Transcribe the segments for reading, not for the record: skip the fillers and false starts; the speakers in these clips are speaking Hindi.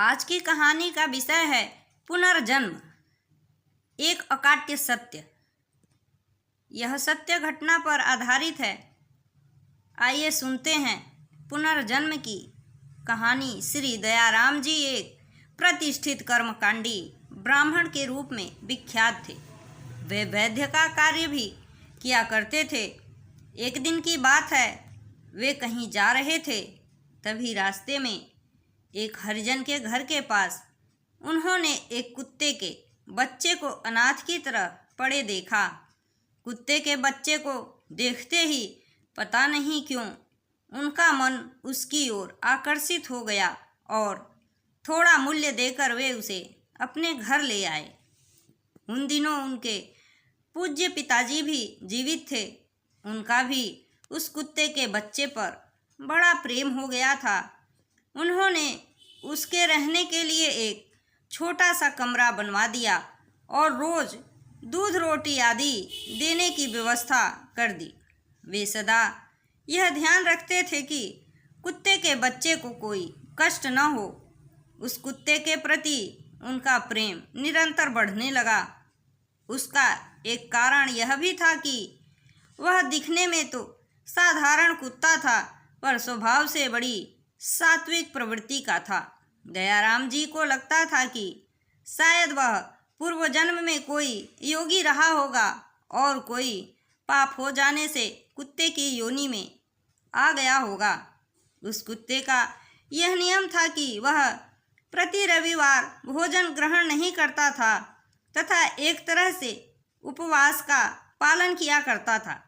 आज की कहानी का विषय है पुनर्जन्म, एक अकाट्य सत्य। यह सत्य घटना पर आधारित है। आइए सुनते हैं पुनर्जन्म की कहानी। श्री दयाराम जी एक प्रतिष्ठित कर्मकांडी ब्राह्मण के रूप में विख्यात थे। वे वैद्य का कार्य भी किया करते थे। एक दिन की बात है, वे कहीं जा रहे थे। तभी रास्ते में एक हरिजन के घर के पास उन्होंने एक कुत्ते के बच्चे को अनाथ की तरह पड़े देखा। कुत्ते के बच्चे को देखते ही पता नहीं क्यों उनका मन उसकी ओर आकर्षित हो गया और थोड़ा मूल्य देकर वे उसे अपने घर ले आए। उन दिनों उनके पूज्य पिताजी भी जीवित थे। उनका भी उस कुत्ते के बच्चे पर बड़ा प्रेम हो गया था। उन्होंने उसके रहने के लिए एक छोटा सा कमरा बनवा दिया और रोज दूध रोटी आदि देने की व्यवस्था कर दी। वे सदा यह ध्यान रखते थे कि कुत्ते के बच्चे को कोई कष्ट न हो। उस कुत्ते के प्रति उनका प्रेम निरंतर बढ़ने लगा। उसका एक कारण यह भी था कि वह दिखने में तो साधारण कुत्ता था, पर स्वभाव से बड़ी सात्विक प्रवृत्ति का था। दयाराम जी को लगता था कि शायद वह पूर्व जन्म में कोई योगी रहा होगा और कोई पाप हो जाने से कुत्ते की योनि में आ गया होगा। उस कुत्ते का यह नियम था कि वह प्रति रविवार भोजन ग्रहण नहीं करता था तथा एक तरह से उपवास का पालन किया करता था।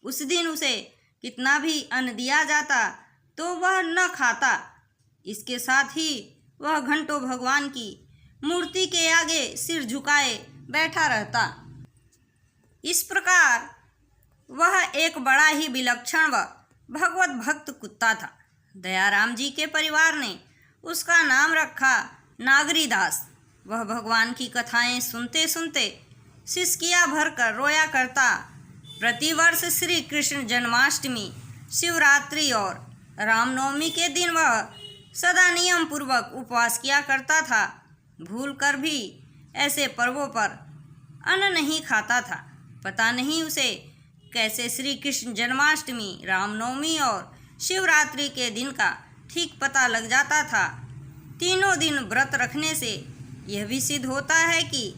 उस दिन उसे कितना भी अन्न दिया जाता तो वह न खाता। इसके साथ ही वह घंटों भगवान की मूर्ति के आगे सिर झुकाए बैठा रहता। इस प्रकार वह एक बड़ा ही विलक्षण व भगवत भक्त कुत्ता था। दयाराम जी के परिवार ने उसका नाम रखा नागरीदास। वह भगवान की कथाएं सुनते सुनते सिसकियां भरकर रोया करता। प्रतिवर्ष श्री कृष्ण जन्माष्टमी, शिवरात्रि और रामनवमी के दिन वह सदा नियम पूर्वक उपवास किया करता था। भूल कर भी ऐसे पर्वों पर अन्न नहीं खाता था। पता नहीं उसे कैसे श्री कृष्ण जन्माष्टमी, रामनवमी और शिवरात्रि के दिन का ठीक पता लग जाता था। तीनों दिन व्रत रखने से यह भी सिद्ध होता है कि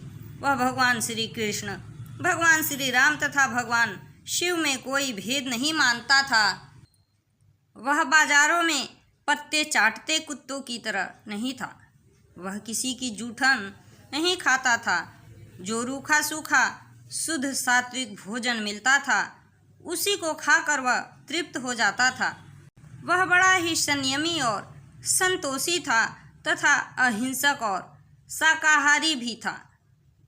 वह भगवान श्री कृष्ण, भगवान श्री राम तथा भगवान शिव में कोई भेद नहीं मानता था। वह बाजारों में पत्ते चाटते कुत्तों की तरह नहीं था। वह किसी की जूठन नहीं खाता था। जो रूखा सूखा शुद्ध सात्विक भोजन मिलता था उसी को खाकर वह तृप्त हो जाता था। वह बड़ा ही संयमी और संतोषी था तथा अहिंसक और शाकाहारी भी था।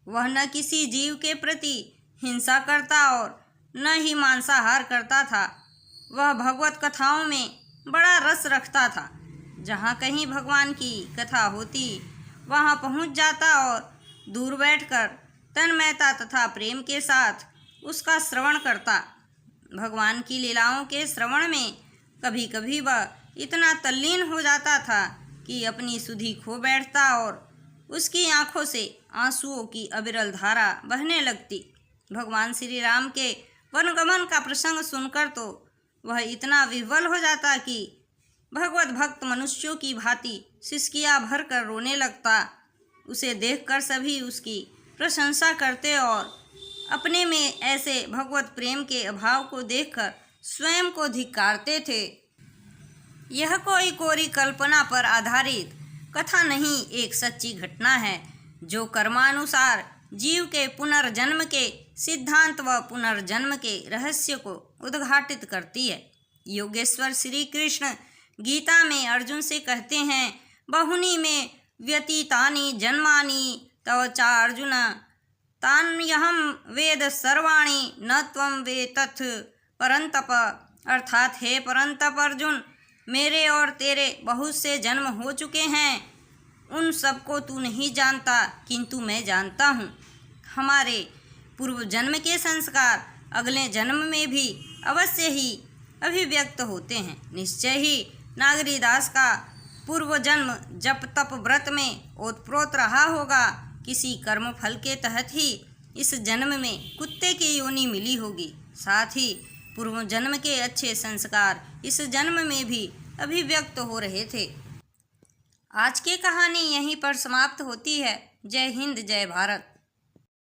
वह न किसी जीव के प्रति हिंसा करता और न ही मांसाहार करता था। वह भगवत कथाओं में बड़ा रस रखता था। जहाँ कहीं भगवान की कथा होती वहाँ पहुँच जाता और दूर बैठकर तन्मयता तथा प्रेम के साथ उसका श्रवण करता। भगवान की लीलाओं के श्रवण में कभी कभी वह इतना तल्लीन हो जाता था कि अपनी सुधि खो बैठता और उसकी आंखों से आंसुओं की अविरल धारा बहने लगती। भगवान श्री राम के वनगमन का प्रसंग सुनकर तो वह इतना विह्वल हो जाता कि भगवत भक्त मनुष्यों की भांति सिसकियां भरकर रोने लगता। उसे देखकर सभी उसकी प्रशंसा करते और अपने में ऐसे भगवत प्रेम के अभाव को देखकर स्वयं को धिक्कारते थे। यह कोई कोरी कल्पना पर आधारित कथा नहीं, एक सच्ची घटना है जो कर्मानुसार जीव के पुनर्जन्म के सिद्धांत व पुनर्जन्म के रहस्य को उद्घाटित करती है। योगेश्वर श्री कृष्ण गीता में अर्जुन से कहते हैं, बहुनी में व्यतीतानि जन्मानि तव चा अर्जुन तान्यहं वेद सर्वाणि न त्वं वेत्तथ परंतप। अर्थात हे परंतप अर्जुन, मेरे और तेरे बहुत से जन्म हो चुके हैं। उन सबको तू नहीं जानता, किंतु मैं जानता हूँ। हमारे पूर्व जन्म के संस्कार अगले जन्म में भी अवश्य ही अभिव्यक्त होते हैं। निश्चय ही नागरीदास का पूर्व जन्म जप तप व्रत में ओतप्रोत रहा होगा। किसी कर्म फल के तहत ही इस जन्म में कुत्ते की योनि मिली होगी। साथ ही पूर्व जन्म के अच्छे संस्कार इस जन्म में भी अभिव्यक्त हो रहे थे। आज की कहानी यहीं पर समाप्त होती है। जय हिंद, जय भारत।